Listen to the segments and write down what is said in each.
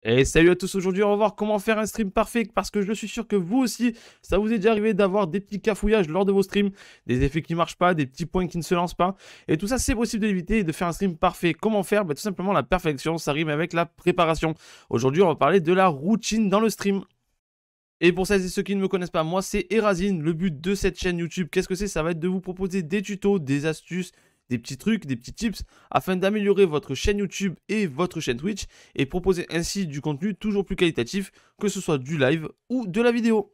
Et salut à tous, aujourd'hui on va voir comment faire un stream parfait parce que je suis sûr que vous aussi, ça vous est déjà arrivé d'avoir des petits cafouillages lors de vos streams, des effets qui ne marchent pas, des petits points qui ne se lancent pas. Et tout ça c'est possible de l'éviter et de faire un stream parfait. Comment faire? Tout simplement la perfection, ça rime avec la préparation. Aujourd'hui on va parler de la routine dans le stream. Et pour celles et ceux qui ne me connaissent pas, moi c'est Erazine. Le but de cette chaîne YouTube, qu'est-ce que c'est? Ça va être de vous proposer des tutos, des astuces, des petits trucs, des petits tips afin d'améliorer votre chaîne YouTube et votre chaîne Twitch et proposer ainsi du contenu toujours plus qualitatif, que ce soit du live ou de la vidéo.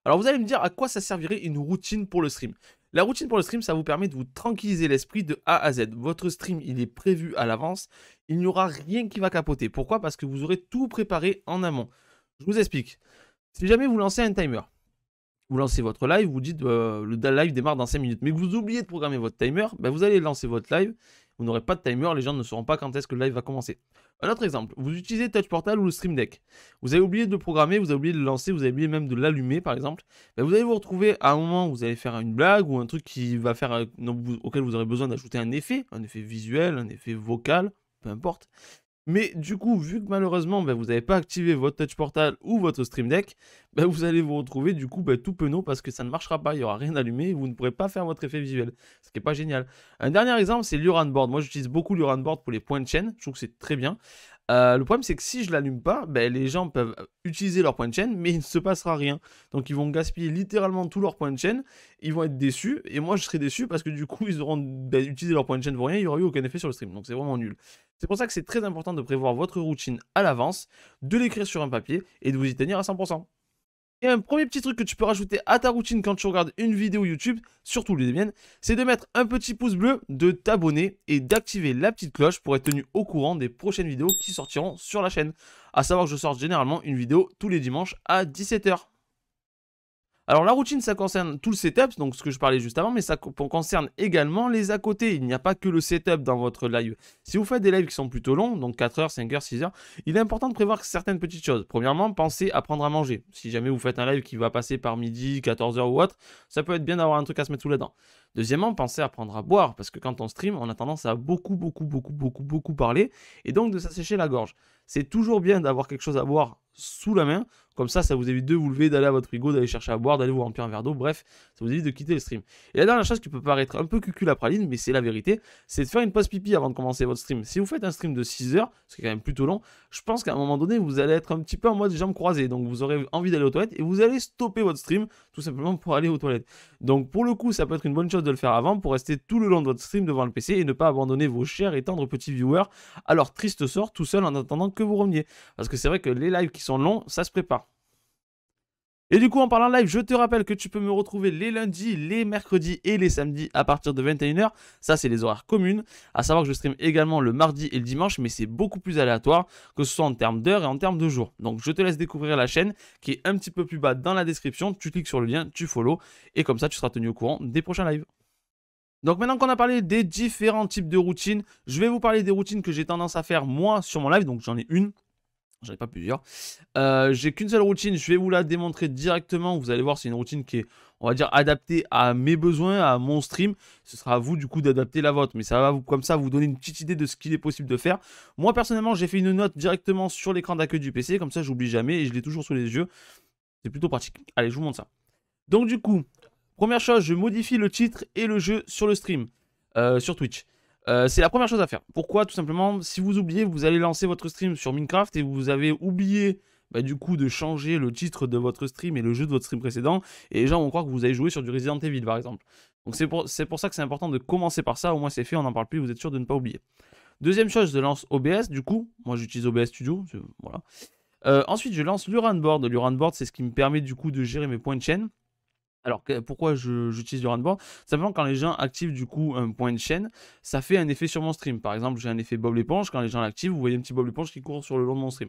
Alors vous allez me dire à quoi ça servirait une routine pour le stream. La routine pour le stream, ça vous permet de vous tranquilliser l'esprit de A à Z. Votre stream, il est prévu à l'avance. Il n'y aura rien qui va capoter. Pourquoi? Parce que vous aurez tout préparé en amont. Je vous explique. Si jamais vous lancez un timer, vous lancez votre live, vous dites le live démarre dans 5 minutes, mais que vous oubliez de programmer votre timer, vous allez lancer votre live, vous n'aurez pas de timer, les gens ne sauront pas quand est-ce que le live va commencer. Un autre exemple, vous utilisez Touch Portal ou le Stream Deck. Vous avez oublié de le programmer, vous avez oublié de le lancer, vous avez oublié même de l'allumer par exemple. Vous allez vous retrouver à un moment où vous allez faire une blague ou un truc qui va faire auquel vous aurez besoin d'ajouter un effet visuel, un effet vocal, peu importe. Mais du coup, vu que malheureusement, vous n'avez pas activé votre Touch Portal ou votre Stream Deck, vous allez vous retrouver du coup tout penaud parce que ça ne marchera pas, il n'y aura rien allumé et vous ne pourrez pas faire votre effet visuel, ce qui n'est pas génial. Un dernier exemple, c'est l'Uran Board. Moi, j'utilise beaucoup l'Uran Board pour les points de chaîne, je trouve que c'est très bien. Le problème, c'est que si je l'allume pas, les gens peuvent utiliser leur point de chaîne, mais il ne se passera rien. Donc, ils vont gaspiller littéralement tous leurs points de chaîne, ils vont être déçus, et moi, je serai déçu parce que du coup, ils auront utilisé leur point de chaîne pour rien, il n'y aura eu aucun effet sur le stream. Donc, c'est vraiment nul. C'est pour ça que c'est très important de prévoir votre routine à l'avance, de l'écrire sur un papier et de vous y tenir à 100%. Et un premier petit truc que tu peux rajouter à ta routine quand tu regardes une vidéo YouTube, surtout les miennes, c'est de mettre un petit pouce bleu, de t'abonner et d'activer la petite cloche pour être tenu au courant des prochaines vidéos qui sortiront sur la chaîne. A savoir que je sors généralement une vidéo tous les dimanches à 17 h. Alors la routine, ça concerne tout le setup, donc ce que je parlais juste avant, mais ça concerne également les à côté. Il n'y a pas que le setup dans votre live. Si vous faites des lives qui sont plutôt longs, donc 4 heures, 5 heures, 6 heures, il est important de prévoir certaines petites choses. Premièrement, pensez à prendre à manger. Si jamais vous faites un live qui va passer par midi, 14 heures ou autre, ça peut être bien d'avoir un truc à se mettre sous la dent. Deuxièmement, pensez à prendre à boire, parce que quand on stream, on a tendance à beaucoup parler, et donc de s'assécher la gorge. C'est toujours bien d'avoir quelque chose à boire sous la main, comme ça vous évite de vous lever, d'aller à votre frigo, d'aller chercher à boire, d'aller vous remplir un verre d'eau, bref, ça vous évite de quitter le stream. Et la dernière chose qui peut paraître un peu cucul à praline, mais c'est la vérité, c'est de faire une pause pipi avant de commencer votre stream. Si vous faites un stream de 6 heures, ce qui est quand même plutôt long, je pense qu'à un moment donné, vous allez être un petit peu en mode jambes croisées, donc vous aurez envie d'aller aux toilettes et vous allez stopper votre stream, tout simplement pour aller aux toilettes. Donc pour le coup, ça peut être une bonne chose de le faire avant, pour rester tout le long de votre stream devant le PC et ne pas abandonner vos chers et tendres petits viewers à leur triste sort tout seul en attendant que vous reveniez. Parce que c'est vrai que les lives qui sont longs, ça se prépare. Et du coup, en parlant live, je te rappelle que tu peux me retrouver les lundis, les mercredis et les samedis à partir de 21 h. Ça, c'est les horaires communes. À savoir que je stream également le mardi et le dimanche, mais c'est beaucoup plus aléatoire, que ce soit en termes d'heures et en termes de jours. Donc, je te laisse découvrir la chaîne qui est un petit peu plus bas dans la description. Tu cliques sur le lien, tu follow, et comme ça, tu seras tenu au courant des prochains lives. Donc maintenant qu'on a parlé des différents types de routines, je vais vous parler des routines que j'ai tendance à faire moi sur mon live. Donc, j'en ai une. J'en ai pas plusieurs. J'ai qu'une seule routine, je vais vous la démontrer directement. Vous allez voir, c'est une routine qui est, on va dire, adaptée à mes besoins, à mon stream. Ce sera à vous, du coup, d'adapter la vôtre. Mais ça va, comme ça, vous donner une petite idée de ce qu'il est possible de faire. Moi, personnellement, j'ai fait une note directement sur l'écran d'accueil du PC. Comme ça, j'oublie jamais et je l'ai toujours sous les yeux. C'est plutôt pratique. Allez, je vous montre ça. Donc, du coup, première chose, je modifie le titre et le jeu sur le stream, sur Twitch. C'est la première chose à faire. Pourquoi? Tout simplement, si vous oubliez, vous allez lancer votre stream sur Minecraft et vous avez oublié du coup de changer le titre de votre stream et le jeu de votre stream précédent, et les gens vont croire que vous avez joué sur du Resident Evil par exemple. Donc c'est pour ça que c'est important de commencer par ça, au moins c'est fait, on n'en parle plus, vous êtes sûr de ne pas oublier. Deuxième chose, je lance OBS, du coup, moi j'utilise OBS Studio, voilà. Ensuite je lance l'Uran Board. L'Uran Board, c'est ce qui me permet du coup de gérer mes points de chaîne. Alors, pourquoi j'utilise le Board? Simplement, quand les gens activent du coup un point de chaîne, ça fait un effet sur mon stream. Par exemple, j'ai un effet Bob l'éponge. Quand les gens l'activent, vous voyez un petit Bob l'éponge qui court sur le long de mon stream.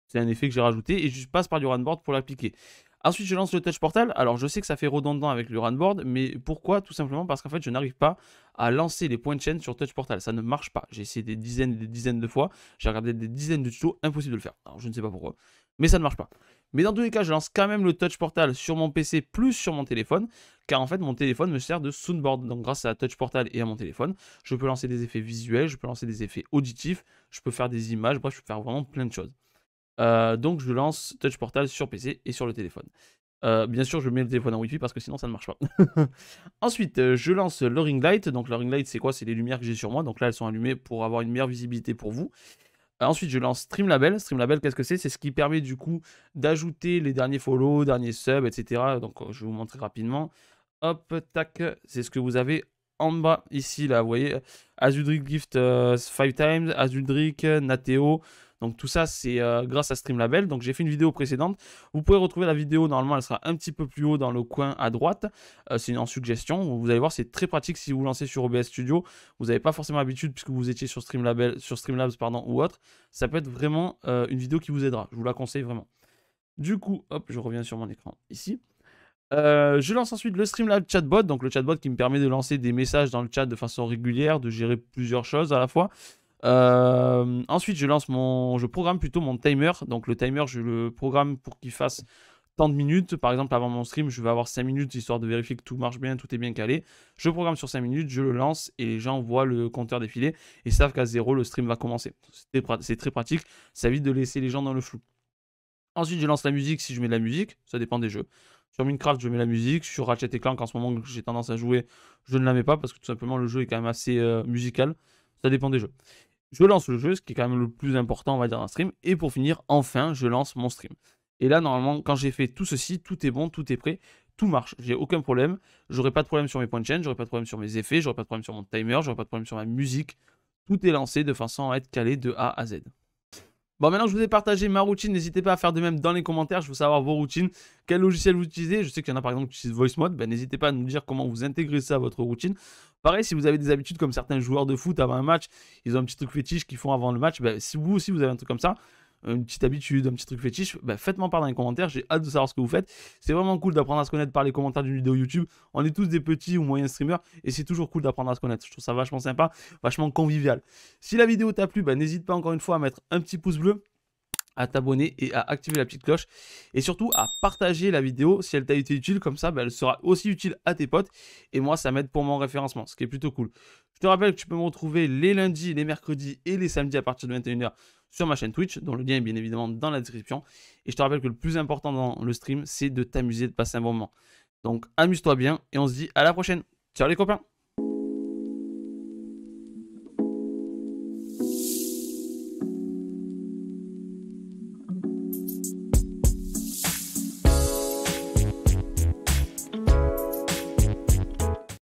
C'est un effet que j'ai rajouté et je passe par du Board pour l'appliquer. Ensuite, je lance le Touch Portal. Alors, je sais que ça fait redondant avec le Runboard, mais pourquoi? Tout simplement parce qu'en fait, je n'arrive pas à lancer les points de chaîne sur Touch Portal. Ça ne marche pas. J'ai essayé des dizaines et des dizaines de fois. J'ai regardé des dizaines de tutos. Impossible de le faire. Alors, je ne sais pas pourquoi. Mais ça ne marche pas. Mais dans tous les cas, je lance quand même le Touch Portal sur mon PC plus sur mon téléphone. Car en fait, mon téléphone me sert de soundboard. Donc, grâce à Touch Portal et à mon téléphone, je peux lancer des effets visuels, je peux lancer des effets auditifs, je peux faire des images. Bref, je peux faire vraiment plein de choses. Donc, je lance Touch Portal sur PC et sur le téléphone. Bien sûr, je mets le téléphone en Wi-Fi parce que sinon ça ne marche pas. Ensuite, je lance le ring light. Donc, le ring light, c'est quoi? C'est les lumières que j'ai sur moi. Donc là, elles sont allumées pour avoir une meilleure visibilité pour vous. Ensuite, je lance Streamlabel. Streamlabel, qu'est-ce que c'est? C'est ce qui permet du coup d'ajouter les derniers follow, derniers subs, etc. Donc, je vais vous montrer rapidement. Hop, tac. C'est ce que vous avez en bas ici, là. Vous voyez, Azudric Gift 5 times, Azudric, Nateo. Donc tout ça, c'est grâce à Streamlabel. Donc j'ai fait une vidéo précédente. Vous pouvez retrouver la vidéo, normalement, elle sera un petit peu plus haut dans le coin à droite. C'est en suggestion. Vous allez voir, c'est très pratique si vous lancez sur OBS Studio. Vous n'avez pas forcément l'habitude puisque vous étiez sur Streamlabs pardon, ou autre. Ça peut être vraiment une vidéo qui vous aidera. Je vous la conseille vraiment. Du coup, hop, je reviens sur mon écran ici. Je lance ensuite le Streamlabs chatbot, donc le chatbot qui me permet de lancer des messages dans le chat de façon régulière, de gérer plusieurs choses à la fois. Ensuite, je programme plutôt mon timer. Donc le timer, je le programme pour qu'il fasse tant de minutes. Par exemple, avant mon stream, je vais avoir 5 minutes histoire de vérifier que tout marche bien, tout est bien calé. Je programme sur 5 minutes, je le lance et les gens voient le compteur défiler et savent qu'à 0, le stream va commencer. C'est très pratique, ça évite de laisser les gens dans le flou. Ensuite, je lance la musique si je mets de la musique, ça dépend des jeux. Sur Minecraft, je mets la musique. Sur Ratchet & Clank, en ce moment, j'ai tendance à jouer, je ne la mets pas parce que tout simplement, le jeu est quand même assez musical. Ça dépend des jeux. Je lance le jeu, ce qui est quand même le plus important, on va dire, dans stream. Et pour finir, enfin, je lance mon stream. Et là, normalement, quand j'ai fait tout ceci, tout est bon, tout est prêt, tout marche. J'ai aucun problème. J'aurai pas de problème sur mes points de chaîne, j'aurai pas de problème sur mes effets, j'aurai pas de problème sur mon timer, j'aurai pas de problème sur ma musique. Tout est lancé de façon à être calé de A à Z. Bon, maintenant que je vous ai partagé ma routine, n'hésitez pas à faire de même dans les commentaires. Je veux savoir vos routines, quel logiciel vous utilisez. Je sais qu'il y en a par exemple qui utilisent Voice Mode. Ben, n'hésitez pas à nous dire comment vous intégrez ça à votre routine. Pareil, si vous avez des habitudes comme certains joueurs de foot avant un match, ils ont un petit truc fétiche qu'ils font avant le match. Ben, si vous aussi vous avez un truc comme ça, une petite habitude, un petit truc fétiche, ben, faites-moi part dans les commentaires. J'ai hâte de savoir ce que vous faites. C'est vraiment cool d'apprendre à se connaître par les commentaires d'une vidéo YouTube. On est tous des petits ou moyens streamers et c'est toujours cool d'apprendre à se connaître. Je trouve ça vachement sympa, vachement convivial. Si la vidéo t'a plu, ben, n'hésite pas encore une fois à mettre un petit pouce bleu, à t'abonner et à activer la petite cloche et surtout à partager la vidéo si elle t'a été utile, comme ça elle sera aussi utile à tes potes et moi ça m'aide pour mon référencement, ce qui est plutôt cool. Je te rappelle que tu peux me retrouver les lundis, les mercredis et les samedis à partir de 21 h sur ma chaîne Twitch, dont le lien est bien évidemment dans la description. Et je te rappelle que le plus important dans le stream, c'est de t'amuser, de passer un bon moment. Donc amuse-toi bien et on se dit à la prochaine. Ciao les copains!